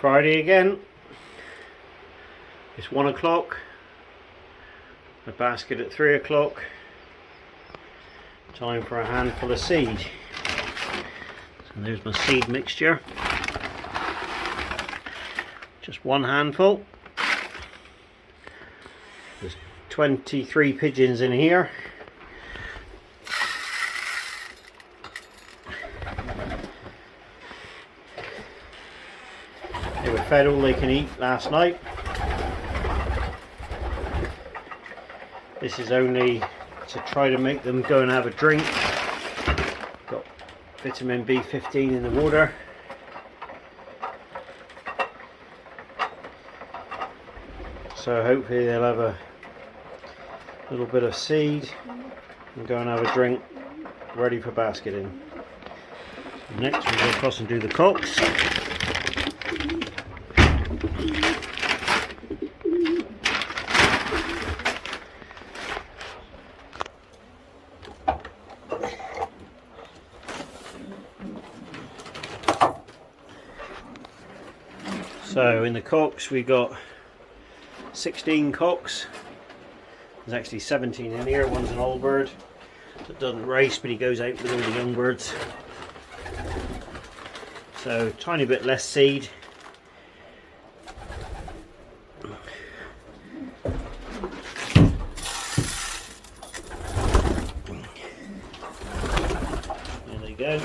Friday again. It's 1 o'clock. A basket at 3 o'clock. Time for a handful of seed. So there's my seed mixture. Just one handful. There's 23 pigeons in here. They were fed all they can eat last night. This is only to try to make them go and have a drink. Got vitamin B15 in the water. So hopefully they'll have a little bit of seed and go and have a drink, ready for basketing. Next we go across and do the cocks. So in the cocks we got 16 cocks. There's actually 17 in here. One's an old bird that doesn't race, but he goes out with all the young birds. So tiny bit less seed. There they go.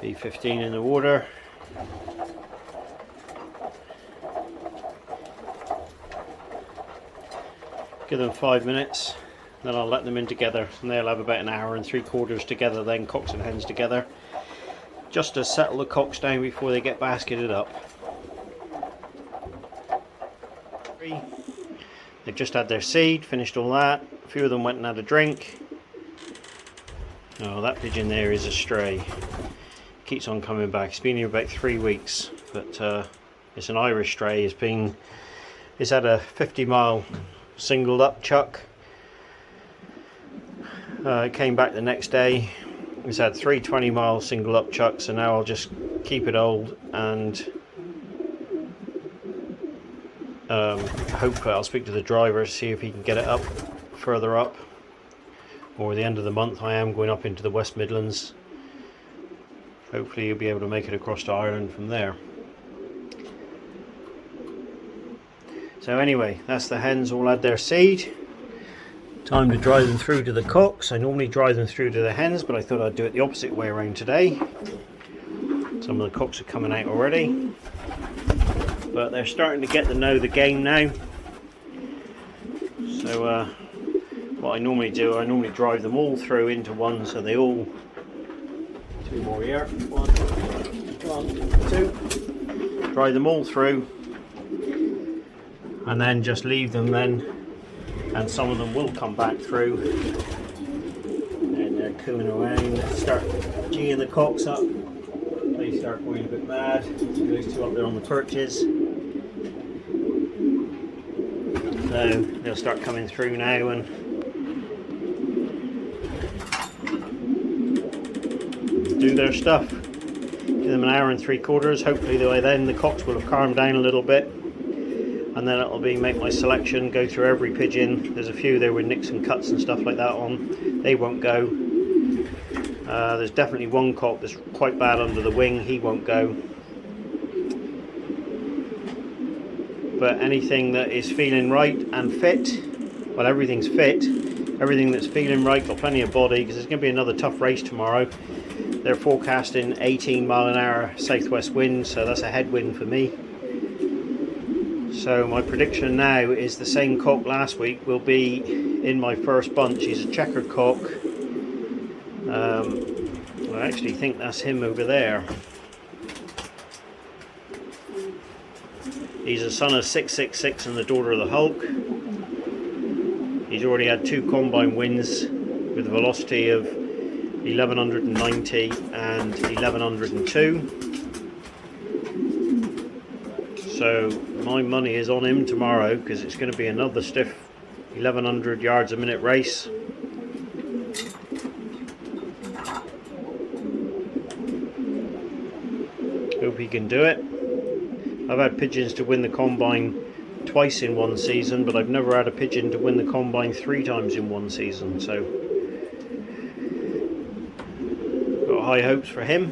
B15 in the water. Give them 5 minutes, then I'll let them in together, and they'll have about an hour and 3/4 together, then cocks and hens together, just to settle the cocks down before they get basketed up. They've just had their seed, finished all that. A few of them went and had a drink. Oh, that pigeon there is a stray. Keeps on coming back. It's been here about 3 weeks, but it's an Irish stray. It's had a 50-mile singled up chuck. It came back the next day. It's had 3 20-mile single up chucks, and now I'll just keep it old and hopefully I'll speak to the driver to see if he can get it up further up, or the end of the month I am going up into the West Midlands. Hopefully you'll be able to make it across to Ireland from there. So anyway, that's the hens all had their seed. Time to dry them through to the cocks. I normally dry them through to the hens, but I thought I'd do it the opposite way around today. Some of the cocks are coming out already, but they're starting to get to know the game now. So what I normally do, I normally drive them all through into one, so they all... 2 more here. 1, 2. Dry them all through, and then just leave them then, and some of them will come back through and they're cooing around. Start geeing the cocks up. They start going a bit mad. Those 2 up there on the perches. So they'll start coming through now and do their stuff. Give them an hour and 3/4. Hopefully by then the cocks will have calmed down a little bit, and then it'll be make my selection, go through every pigeon. There's a few there with nicks and cuts and stuff like that on. They won't go. There's definitely one cock that's quite bad under the wing. He won't go. But anything that is feeling right and fit, well, everything's fit. Everything that's feeling right, got plenty of body, because there's going to be another tough race tomorrow. They're forecasting 18-mile-an-hour southwest wind, so that's a headwind for me. So my prediction now is the same cock last week will be in my first bunch. He's a checkered cock. I actually think that's him over there. He's a son of 666 and the daughter of the Hulk. He's already had 2 combine wins with a velocity of 1190 and 1102. So my money is on him tomorrow, because it's going to be another stiff 1100 yards a minute race. can do it. I've had pigeons to win the combine twice in one season, but I've never had a pigeon to win the combine 3 times in one season, so got high hopes for him.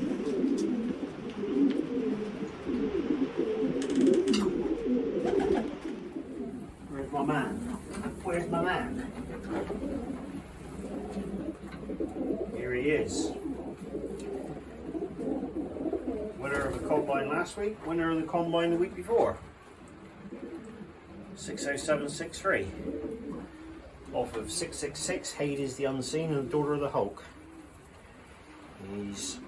Where's my man? Where's my man? Here he is. Winner of the combine last week, winner of the combine the week before. 60763. Off of 666, Hades the Unseen and Daughter of the Hulk. He's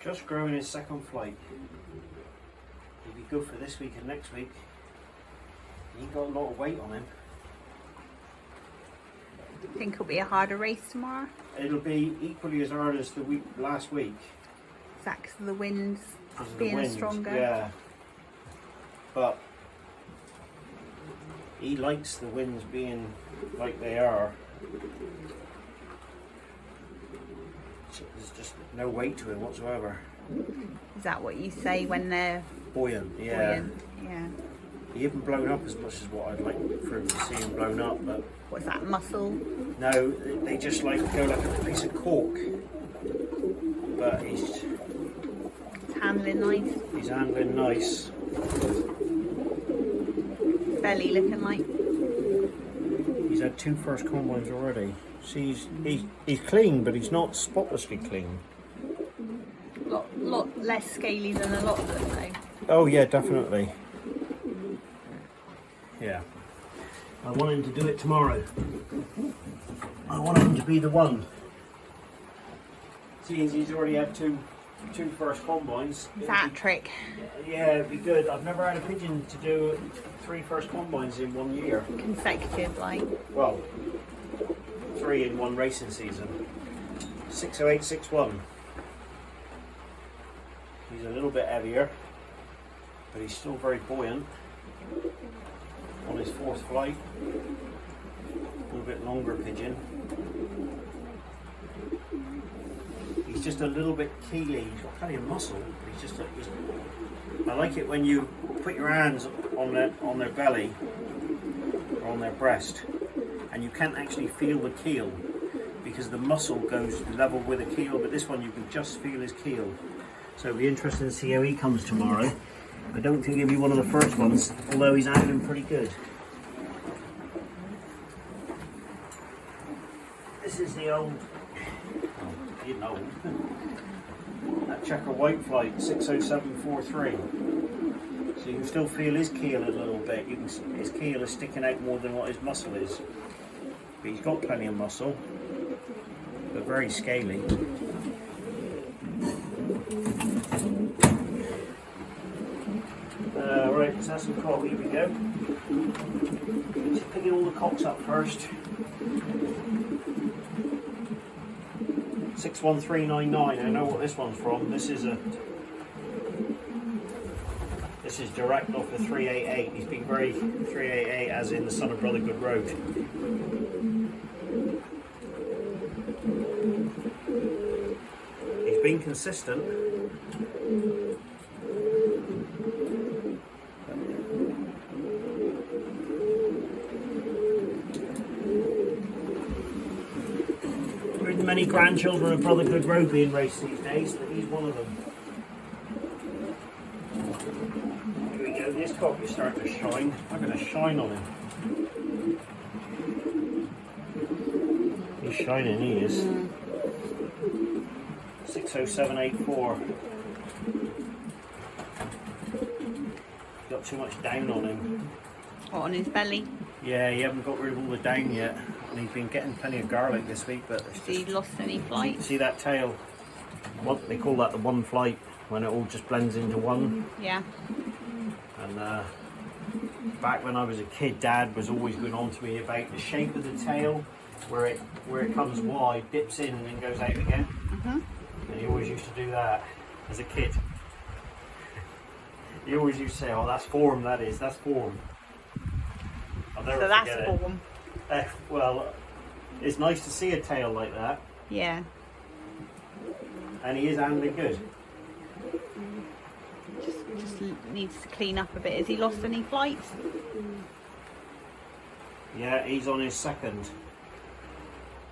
just growing his second flight. He'll be good for this week and next week. He ain't got a lot of weight on him. Think it'll be a harder race tomorrow? It'll be equally as hard as the week last week. Is that 'cause of the winds Because of being the wind, stronger? yeah. But he likes the winds being like they are. So there's just no weight to him whatsoever. Is that what you say when they're Buoyant, yeah. buoyant? Yeah. He hasn't blown up as much as what I'd like for him to see him blown up, but What's that, muscle? no, they just like go like a piece of cork. But It's handling nice. he's handling nice. Belly looking like. He's had 2 first combines already. See, he's clean, but he's not spotlessly clean. Lot less scaly than a lot of them though. Oh yeah, definitely. Yeah. I want him to do it tomorrow. I want him to be the one. See, he's already had two first combines. Is that a trick? Yeah, it'd be good. I've never had a pigeon to do 3 first combines in 1 year. Consecutive, like. Well, 3 in 1 racing season. 60861. He's a little bit heavier, but he's still very buoyant. On his 4th flight. A little bit longer pigeon. He's just a little bit keely. He's got plenty of muscle. But he's just. I like it when you put your hands on their belly or on their breast, and you can't actually feel the keel because the muscle goes level with the keel. But this one you can just feel his keel. So it'll be interesting to see how he comes tomorrow. I don't think he'll be one of the first ones, although he's handling pretty good. This is the old, that checker white flight, 60743. So you can still feel his keel a little bit. His keel is sticking out more than what his muscle is. But he's got plenty of muscle, but very scaly. Right, let's have some coffee. Here we go. Just picking all the cocks up first. 61399. I know what this one's from. This is direct off the 388. He's been very 388, as in the son of Brother Good Road. He's been consistent. Many grandchildren of Brother Good Road being raced these days, but he's one of them. Here we go, this cock is starting to shine. I'm going to shine on him. He's shining, he is. 60784. Got too much down on him. What, on his belly? Yeah, he hasn't got rid of all the down yet. And he's been getting plenty of garlic this week, but Has he lost any flight? See that tail? What they call that, the one flight, when it all just blends into one. Yeah. And back when I was a kid, Dad was always going on to me about the shape of the tail, where it comes wide, dips in, and then goes out again. And he always used to do that as a kid. He always used to say, "Oh, that's form. That's form." I'll never forget it. Form. Well, it's nice to see a tail like that. Yeah. And he is handling good. Just needs to clean up a bit. Has he lost any flights? Yeah, he's on his second.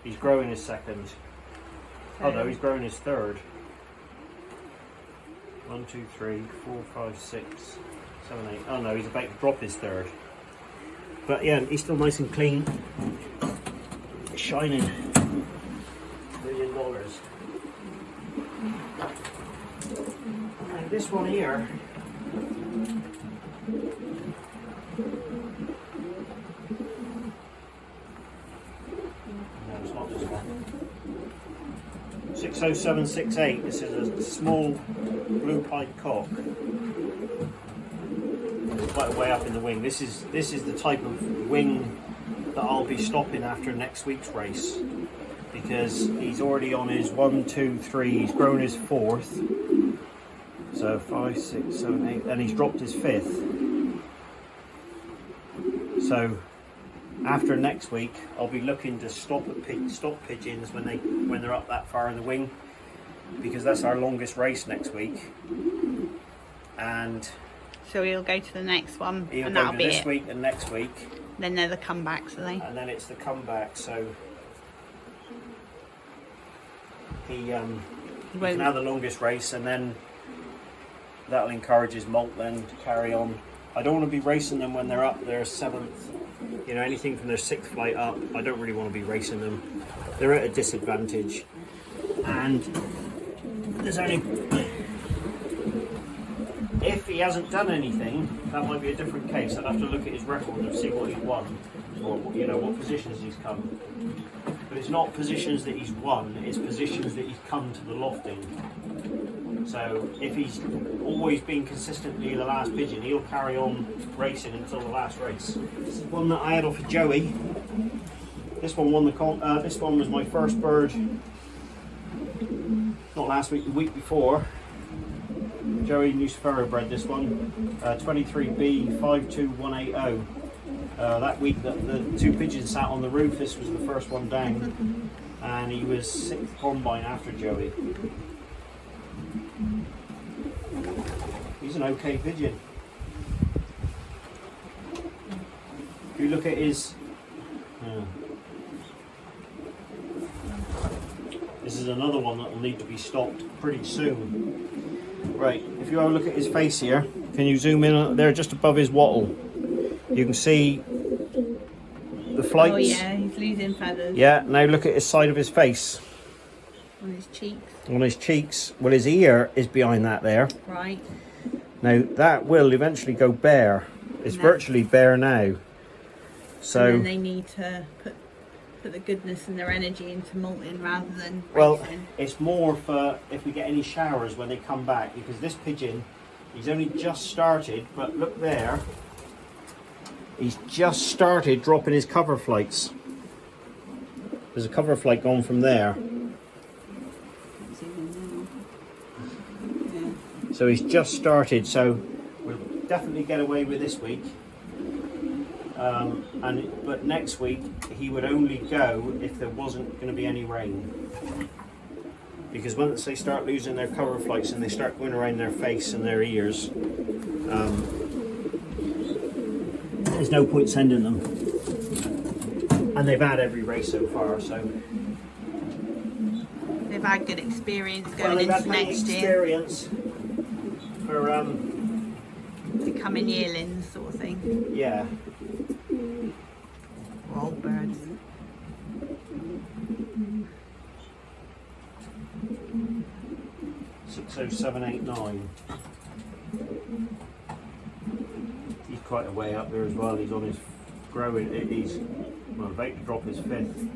He's growing his second. Oh no, he's growing his third. 1, 2, 3, 4, 5, 6, 7, 8. Oh no, he's about to drop his third. But yeah, he's still nice and clean. Shining. $1 million. And this one here. No, it's not this one. 60768. This is a small blue-pied cock. Quite a way up in the wing. This is the type of wing that I'll be stopping after next week's race, because he's already on his 1, 2, 3. He's grown his fourth. So 5, 6, 7, 8, and he's dropped his fifth. So after next week, I'll be looking to stop pigeons when they're up that far in the wing, because that's our longest race next week. And so he'll go to the next one, he'll and go that'll to be this it. week and next week. Then they're the comebacks, are they? And then it's the comeback. So he can have the longest race, and then that'll encourage his molt then to carry on. I don't want to be racing them when they're up their 7th. You know, anything from their 6th flight up, I don't really want to be racing them. They're at a disadvantage. And there's only... If he hasn't done anything, that might be a different case. I'd have to look at his record and see what he's won, or you know, what positions he's come. But it's not positions that he's won, it's positions that he's come to the loft in. So if he's always been consistently the last pigeon, he'll carry on racing until the last race. This is one that I had off of Joey. This one won the this one was my first bird, not last week, the week before. Joey Newsfero bred this one, 23B 52180. That week that the 2 pigeons sat on the roof, this was the first one down, and he was 6th combine after Joey. He's an okay pigeon. If you look at his... this is another one that will need to be stopped pretty soon. Right, if you have a look at his face here, can you zoom in there just above his wattle? You can see the flights. Oh yeah, he's losing feathers. Yeah, now look at his side of his face. On his cheeks. On his cheeks. Well, his ear is behind that there. Right. Now, that will eventually go bare. It's virtually bare now. So and then they need to put the goodness and their energy into molting rather than racing. Well, it's more for if we get any showers when they come back, because this pigeon, he's only just started, but look there, he's just started dropping his cover flights. There's a cover flight gone from there. Yeah. So he's just started, so we'll definitely get away with this week. But next week he would only go if there wasn't going to be any rain, because once they start losing their cover flights and they start going around their face and their ears, there's no point sending them. And they've had every race so far, so they've had good experience going they've had into plenty next year. experience for Becoming yearlings, sort of thing. yeah. Or old birds. .60789. He's quite a way up there as well. He's on his growing. He's about to drop his 5th.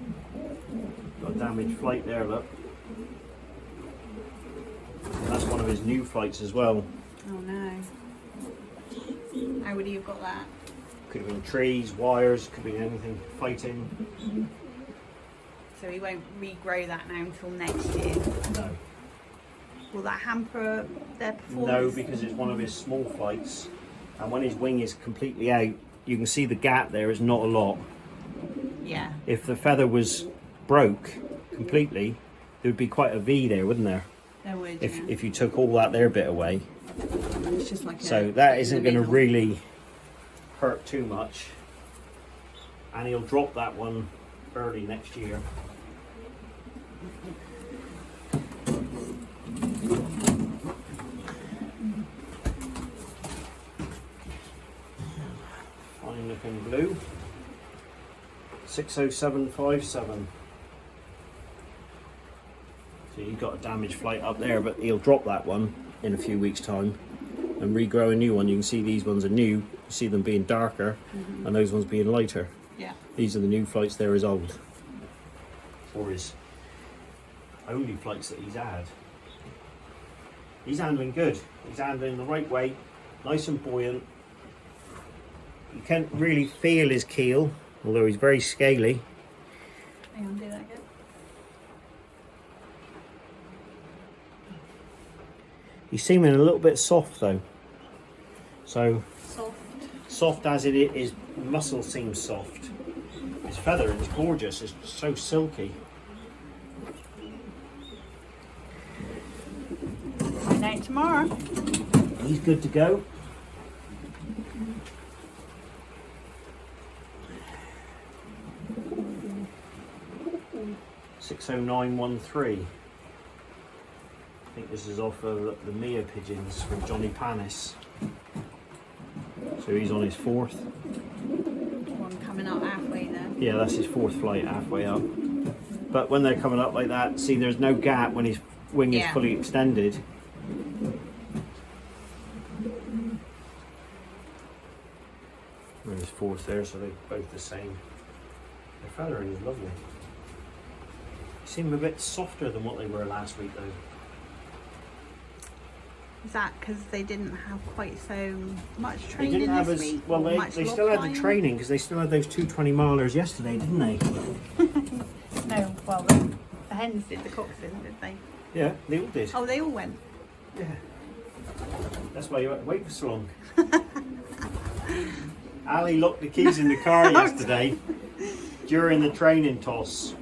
Got a damaged flight there. Look. That's one of his new flights as well. Oh no. How would he have got that? Could have been trees, wires, could be anything. Fighting. So he won't regrow that now until next year. No. Will that hamper their No, performance? because it's one of his small flights, and when his wing is completely out, you can see the gap there is not a lot. Yeah. If the feather was broke completely, there would be quite a V there, wouldn't there? There would, if you took all that there bit away. It's just like So that isn't going to really hurt too much. And he'll drop that one early next year. Fine looking blue. 60757. So you've got a damaged flight up there, but he'll drop that one in a few weeks' time and regrow a new one. You can see these ones are new. You see them being darker and those ones being lighter. Yeah. These are the new flights, they're his old. Or his only flights that he's had. He's handling good. He's handling the right way, nice and buoyant. You can't really feel his keel, although he's very scaly. Hang on, do that again. He's seeming a little bit soft though. So Soft. soft as it is, his muscle seems soft. His feather is gorgeous, it's so silky. Find out tomorrow. He's good to go. $60913. I think this is off of the Mia Pigeons from Johnny Panis. So he's on his fourth. One coming up halfway there. Yeah, that's his fourth flight, halfway up. But when they're coming up like that, see there's no gap when his wing is fully extended. And his fourth there, so they're both the same. The feathering is lovely. They seem a bit softer than what they were last week though. Is that because they didn't have quite so much They training didn't have this as week? well. Or much They log still had the flying? training because they still had those 220-milers yesterday, didn't they? No, well, the hens did, the cocks didn't, did they? Yeah, they all did. Oh, they all went. Yeah. That's why you had to wait for so long. Ali locked the keys in the car yesterday during the training toss.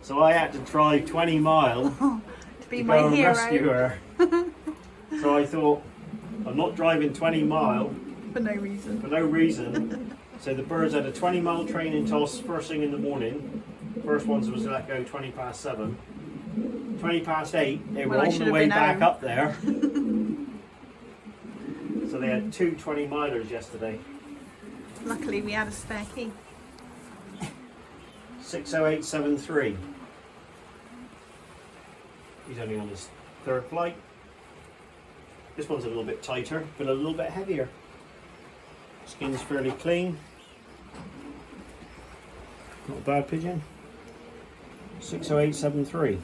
So I had to drive 20 mile To be to my go and hero. rescue her. So I thought, I'm not driving 20 mile For no reason. for no reason. So the birds had a 20-mile training toss first thing in the morning. First ones was let go 20 past 7. 20 past 8, they were Well, I on should the have way been back home. up there. So they had two 20-milers yesterday. Luckily, we had a spare key. 60873. He's only on his third flight. This one's a little bit tighter, but a little bit heavier. Skin's fairly clean. Not a bad pigeon. 60873.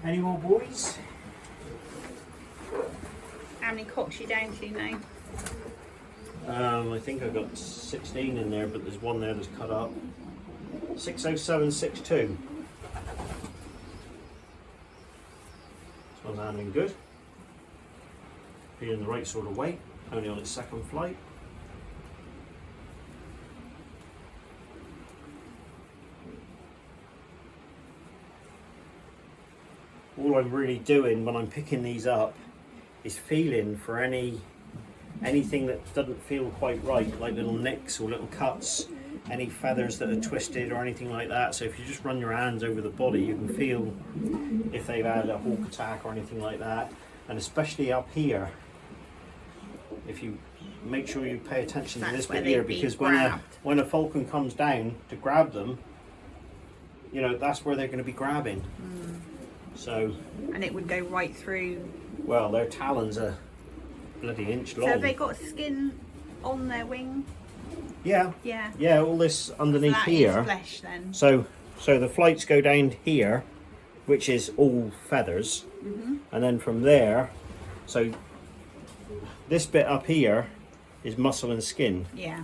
Any more boys? How many cocks you down to now? I think I've got 16 in there, but there's one there that's cut up. 60762. This one's handling good. Feeling the right sort of weight, only on its second flight. All I'm really doing when I'm picking these up is feeling for anything that doesn't feel quite right, like little nicks or little cuts, any feathers that are twisted or anything like that. So if you just run your hands over the body, you can feel if they've had a hawk attack or anything like that. And especially up here, if you make sure you pay attention to That's this where bit here, they'd be because grabbed. when a falcon comes down to grab them, you know, that's where they're going to be grabbing. So, And it would go right through. well, their talons are bloody inch long. So have they got skin on their wing? Yeah, Yeah. yeah, all this underneath That is here. flesh then. So the flights go down here, which is all feathers, and then from there, so this bit up here is muscle and skin, Yeah.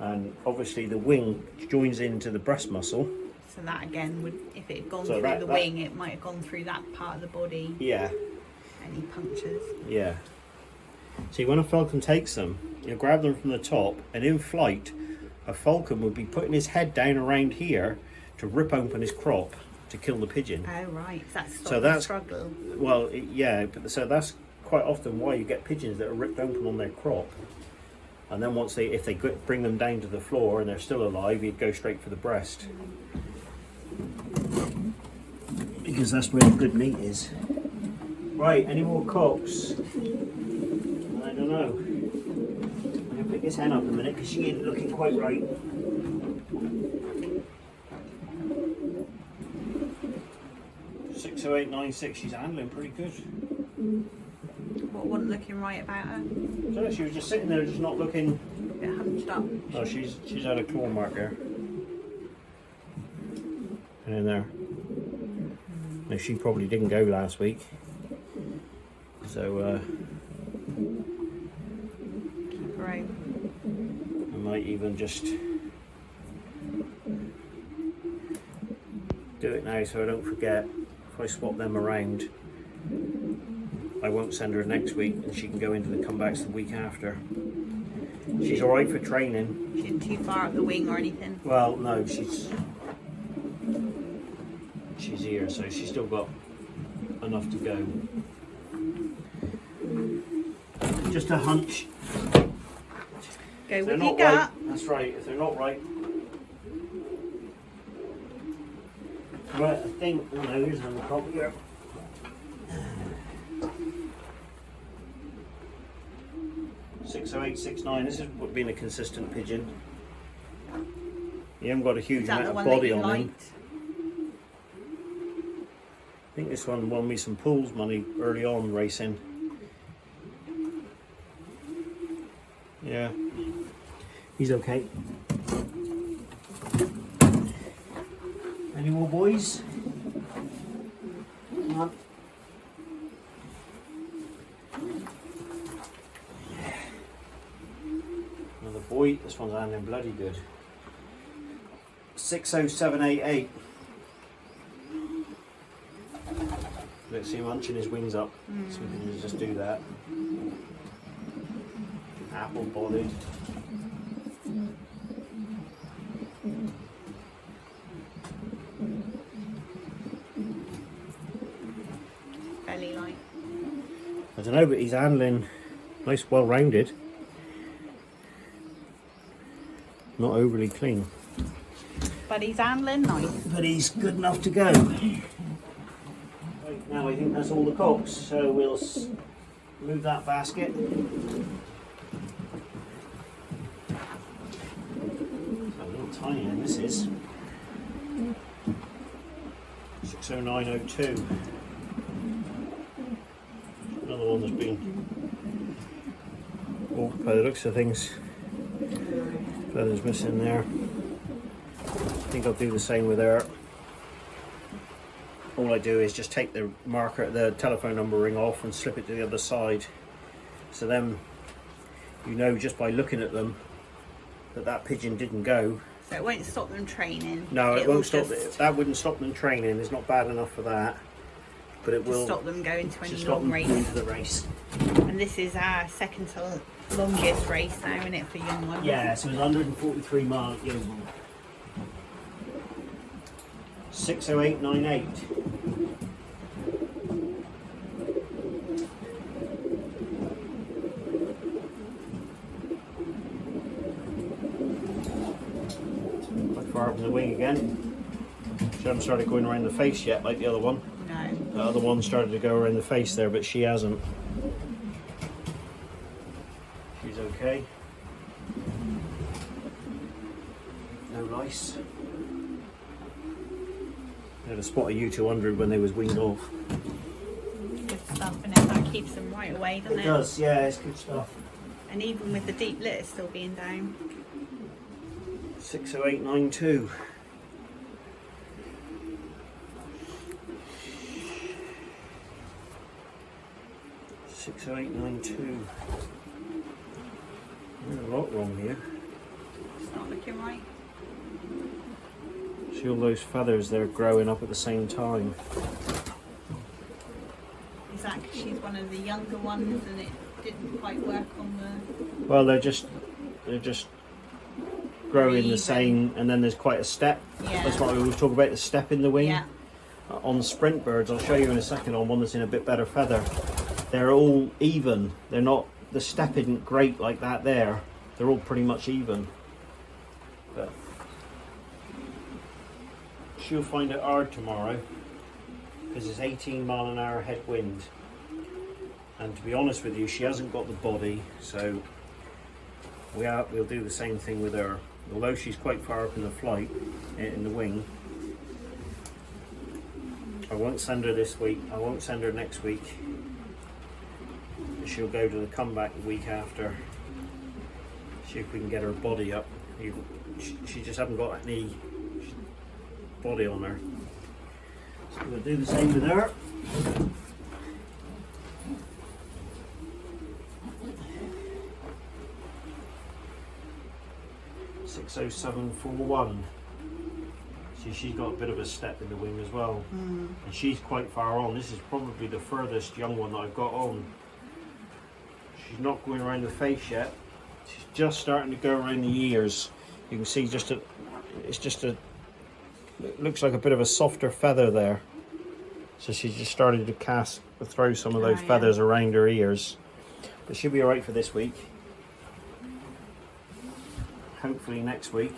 and obviously the wing joins into the breast muscle. So that again would, if it had gone So through that- the that- wing, it might have gone through that part of the body. Yeah, Any punctures. yeah. See, when a falcon takes them, you grab them from the top, and in flight, a falcon would be putting his head down around here to rip open his crop to kill the pigeon. Oh right, that's So that's struggle. well, yeah, but so that's quite often why you get pigeons that are ripped open on their crop, and then once if they bring them down to the floor and they're still alive, you'd go straight for the breast because that's where the good meat is. Right, any more cocks? I don't know. I'm gonna pick this hen up in a minute because she ain't looking quite right. .60896, she's handling pretty good. What wasn't looking right about her? So she was just sitting there, just not looking. A bit hunched up. Oh, she's had a claw mark there. And in there. No, she probably didn't go last week. So Keep her out. I might even just do it now so I don't forget. If I swap them around, I won't send her next week and she can go into the comebacks the week after. She's alright for training. She isn't too far up the wing or anything. Well, no, she's here, so she's still got enough to go. Just a hunch. Go If they're with your not gut. right, that's right. If they're not right, right, I think. Oh no, here's another copy here. .60869. This has been a consistent pigeon. He hasn't got a huge Is that amount the of one that body you on him. liked? I think this one won me some pools money early on racing. Yeah, he's okay. Any more boys? Come on. Another boy. This one's handling bloody good. 60788. Let's see him hunching his wings up. So we can just do that. Apple bodied. Belly light. I don't know, but he's handling nice, well rounded. Not overly clean. But he's handling nice. But he's good enough to go. Right, now I think that's all the cocks, so we'll move that basket. A little tiny one this is. 60902. Another one that's been walked by the looks of things. Feathers missing there. I think I'll do the same with her. All I do is just take the marker, the telephone number ring off and slip it to the other side. So then you know just by looking at them that that pigeon didn't go. So it won't stop them training. No, it won't stop. Just That wouldn't stop them training. It's not bad enough for that. But it will stop them going to any just stop long them race. into the race. And this is our second to longest race now, isn't it, for young ones? Yeah, so it's 143 mile at Yeovil. 60898. Quite far up in the wing again. She hasn't started going around the face yet like the other one. No. The other one started to go around the face there, but she hasn't. She's okay. No lice. I had a spot of U200 when they was winged off. Good stuff, and that keeps them right away, doesn't it? It does, yeah, it's good stuff. And even with the deep lit still being down. 60892. .60892. There's a lot wrong here. It's not looking right. See all those feathers, they're growing up at the same time. Is that 'cause she's one of the younger ones and it didn't quite work on the... Well, they're just growing Very the even. same, and then there's quite a step. Yeah. That's why we always talk about the step in the wing. Yeah. On sprint birds, I'll show you in a second on one that's in a bit better feather. They're all even. They're not, the step isn't great like that there. They're all pretty much even. But she'll find it hard tomorrow because it's 18-mile-an-hour headwind. And to be honest with you, she hasn't got the body, so we'll do the same thing with her. Although she's quite far up in the flight, in the wing, I won't send her this week, I won't send her next week. She'll go to the comeback the week after. See if we can get her body up. She just hasn't got any body on her. So we'll do the same with her. .60741. See, she's got a bit of a step in the wing as well, and she's quite far on. This is probably the furthest young one that I've got on. She's not going around the face yet. She's just starting to go around the ears. You can see it looks like a bit of a softer feather there. So she's just started to throw some of those feathers around her ears. But she'll be alright for this week. Hopefully next week.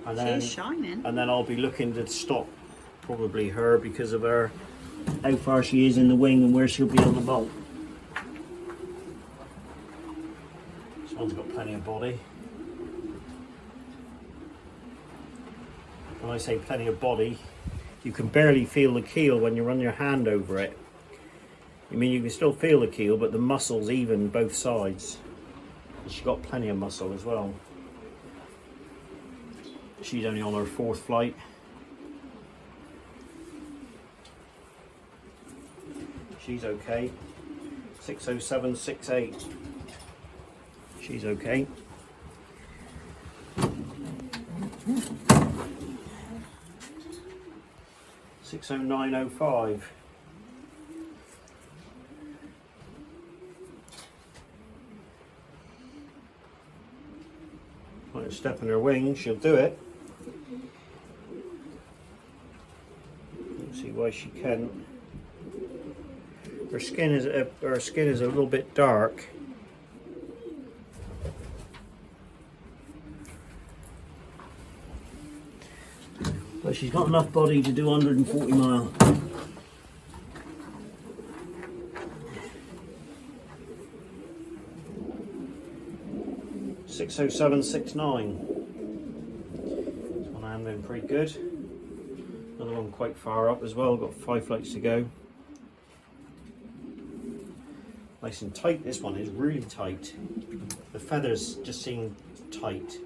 And then, she's shining. And then I'll be looking to stop probably her because of her, how far she is in the wing and where she'll be on the bolt. This one's got plenty of body. When I say plenty of body, you can barely feel the keel when you run your hand over it. I mean, you can still feel the keel, but the muscle's even both sides. And she's got plenty of muscle as well. She's only on her 4th flight. She's okay. 60768. She's okay. .60905. Like a step in her wing, she'll do it. See why she can. Her skin is a little bit dark. But she's got enough body to do 140 mile. .60769. This one handling pretty good. Another one quite far up as well, got 5 flights to go. Nice and tight, this one is really tight. The feathers just seem tight.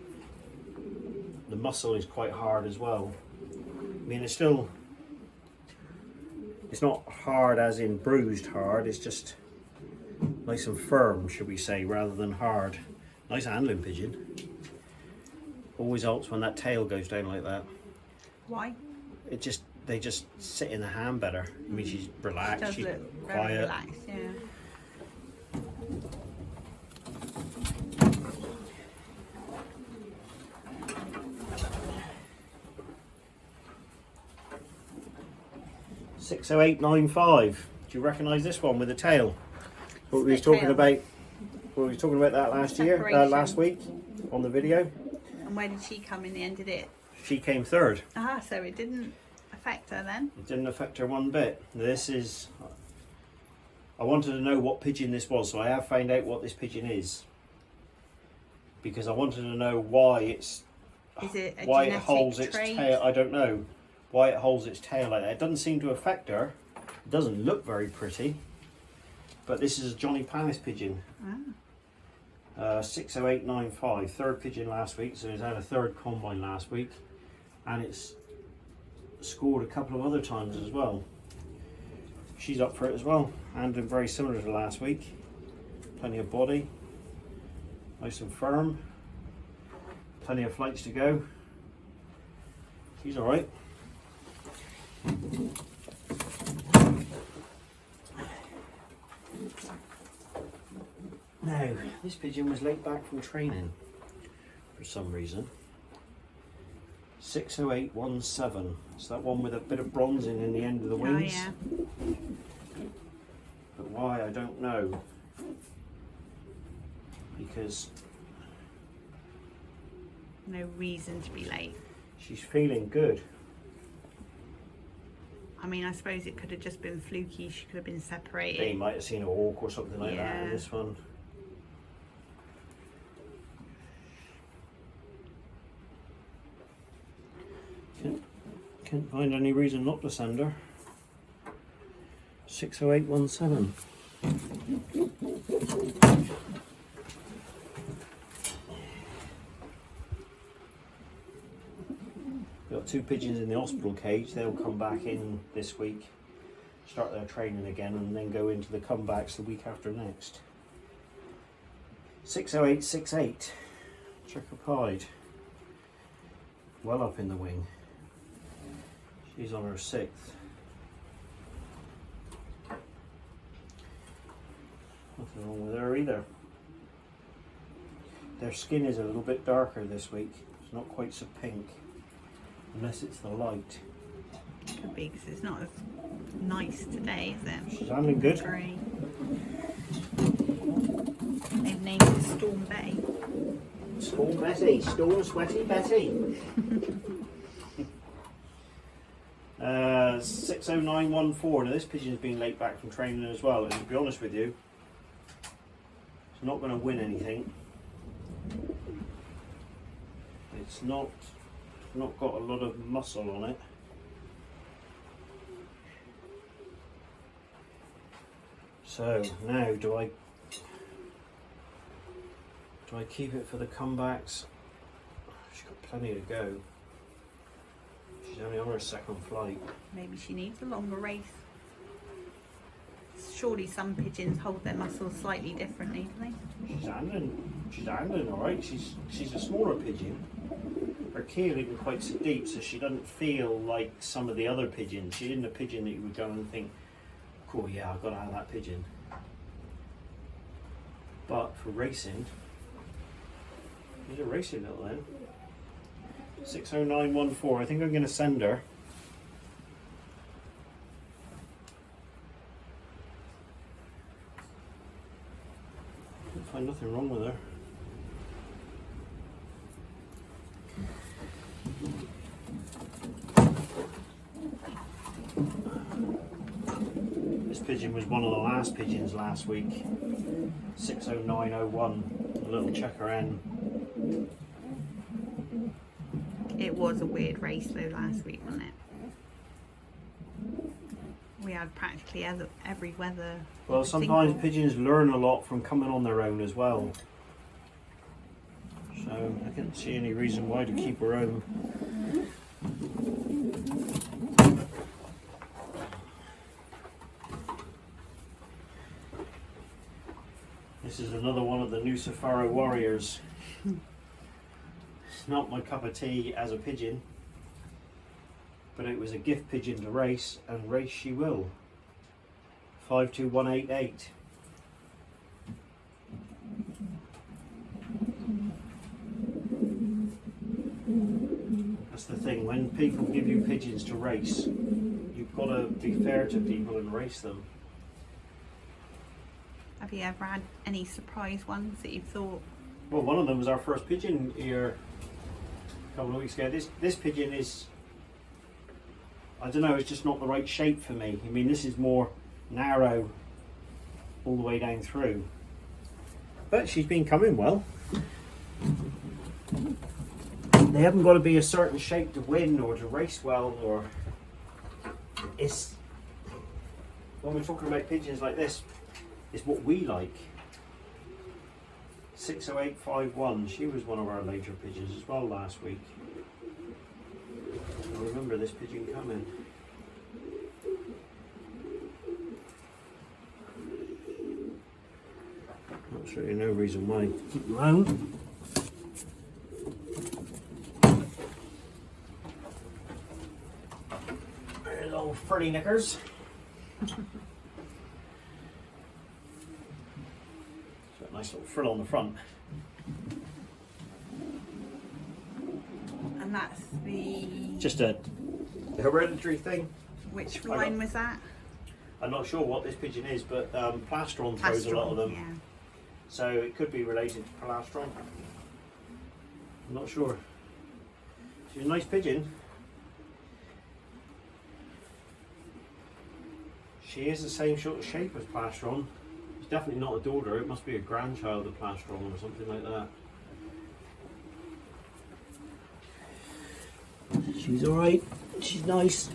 The muscle is quite hard as well. I mean, it's not hard as in bruised hard, it's just nice and firm, should we say, rather than hard. Nice handling pigeon. Always helps when that tail goes down like that. Why? They just sit in the hand better. I mean, she's relaxed, she's look quiet. very relaxed, yeah. .60895. Do you recognise this one with the tail? What we was talking about. What we were talking about that last week on the video. And where did she come in the end? Did it? She came 3rd. Ah, so it didn't affect her then? It didn't affect her one bit. I wanted to know what pigeon this was, so I have found out what this pigeon is. Because I wanted to know why it holds its tail. I don't know why it holds its tail like that. It doesn't seem to affect her. It doesn't look very pretty. But this is a Johnny Panis pigeon. 60895, 3rd pigeon last week, so he's had a 3rd combine last week, and it's scored a couple of other times as well. She's up for it as well, and very similar to last week. Plenty of body, nice and firm, plenty of flights to go. She's all right. Now, this pigeon was late back from training for some reason. 60817. It's that one with a bit of bronzing in the end of the wings. Oh, yeah. But why, I don't know. Because No reason to be late. she's feeling good. I mean, I suppose it could have just been fluky. She could have been separated. They might have seen a hawk or something like that in Yeah. this one. Can't find any reason not to send her. 60817. Got 2 pigeons in the hospital cage. They'll come back in this week, start their training again, and then go into the comebacks the week after next. 60868. Checker pied. Well up in the wing. She's on her 6th. Nothing wrong with her either. Their skin is a little bit darker this week. It's not quite so pink, unless it's the light. Could be because it's not as nice today, is it? She's handling good. Grey. They've named it Storm Bay. Storm Betty, Storm Sweaty Betty. 60914. Now this pigeon's been late back from training as well, and to be honest with you, it's not going to win anything. It's not got a lot of muscle on it. So now do I keep it for the comebacks? She's got plenty to go. She's only on her 2nd flight. Maybe she needs a longer race. Surely some pigeons hold their muscles slightly differently, don't they? She's handling all right. She's a smaller pigeon. Her keel isn't quite so deep, so she doesn't feel like some of the other pigeons. She isn't a pigeon that you would go and think, cool, yeah, I've got to have that pigeon. But for racing, she's a racing little hen. 60914. I think I'm going to send her. Can't find nothing wrong with her. This pigeon was one of the last pigeons last week. 60901. A little checker hen. It was a weird race though last week, wasn't it? We had practically every weather. Well, sometimes single. pigeons learn a lot from coming on their own as well. So I can't see any reason why to keep her home. This is another one of the new Safari Warriors. It's not my cup of tea as a pigeon, but it was a gift pigeon to race, and race she will. 52188. That's the thing, when people give you pigeons to race, you've got to be fair to people and race them. Have you ever had any surprise ones that you thought? Well, one of them was our first pigeon here a couple of weeks ago. This pigeon is, I don't know, it's just not the right shape for me. I mean, this is more narrow all the way down through. But she's been coming well. They haven't got to be a certain shape to win or to race well, or it's, when we're talking about pigeons like this, it's what we like. 60851, she was one of our later pigeons as well last week. I remember this pigeon coming. Absolutely no reason why to keep them around. There's old Freddy Knickers. Nice little frill on the front. And And that's the... Just a hereditary thing. Which line was that? I'm not sure what this pigeon is, but plastron throws a lot of them. Yeah. So it could be related to plastron. I'm not sure. She's a nice pigeon. She is the same sort of shape as plastron. It's definitely not a daughter, it must be a grandchild of plastron or something like that. She's alright, she's nice.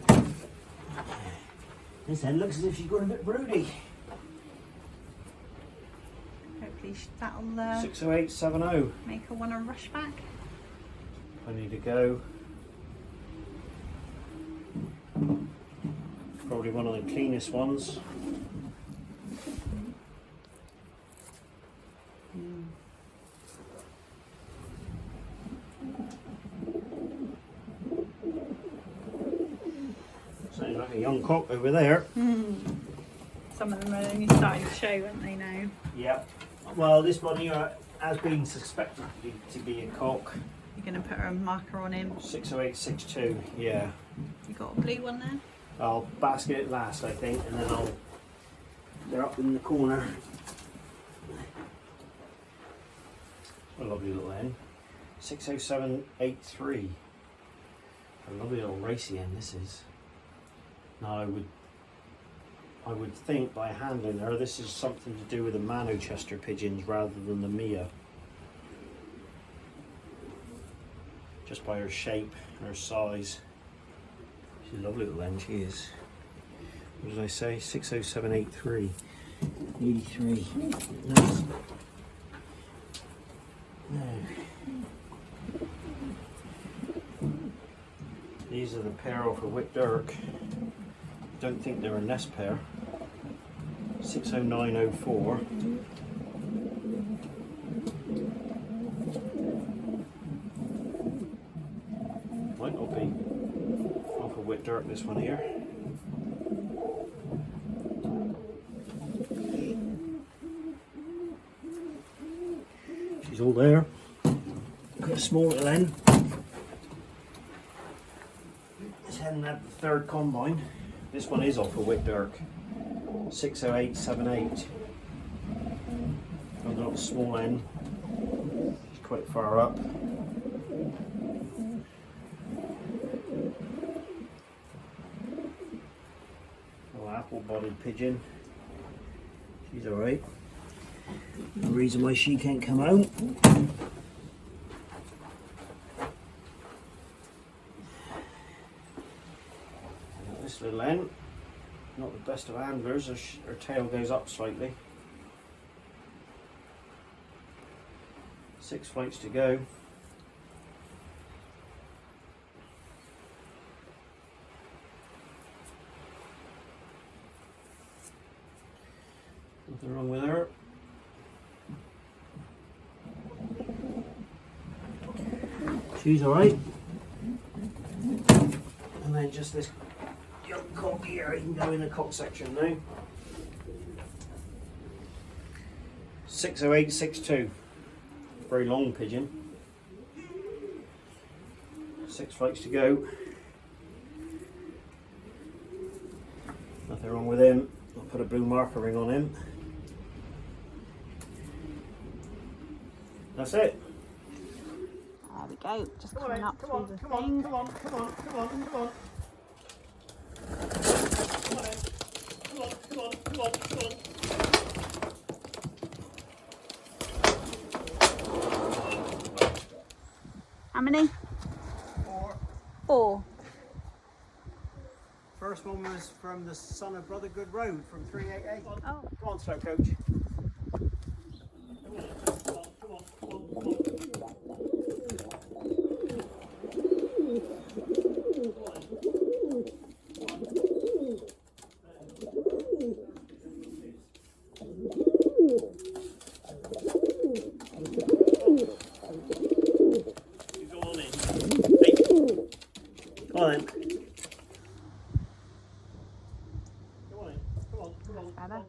This head looks as if she's got a bit broody. Hopefully that'll 60870. make her want to rush back. Plenty to go. Probably one of the cleanest ones. Sounds like a young cock over there. Some of them are only starting to show, aren't they now? Yep. Well, this one here has been suspected to be a cock. You're going to put a marker on him. 60862, yeah. You got a blue one there? I'll basket it last, I think, and then they're up in the corner. A lovely little hen. 60783. A lovely little racy hen this is. Now I would think by handling her this is something to do with the Manchester pigeons rather than the Mia. Just by her shape, her size. She's a lovely little hen, she is. What did I say? 60783. 83. Nice. No. These are the pair off of Wick Dirk. Don't think they're a nest pair. 60904. Might not be off of Wick Dirk, this one here. She's all there. Got a small little hen. This hen had the third combine. This one is off of Wick Dirk. 60878. Got a little small hen. She's quite far up. Little apple-bodied pigeon. She's alright. No reason why she can't come out. This little hen, not the best of handlers, her tail goes up slightly. 6 flights to go. Nothing wrong with her. She's alright. And then just this young cock here, he can go in the cock section now. 60862. Very long pigeon. 6 flights to go. Nothing wrong with him. I'll put a blue marker ring on him. That's it. There we go. Just coming up through the come on, thing. come on. How many? 4. 4. First one was from the son of Brother Good Road from 388. Oh. Come on, slow coach. Come on then. Better.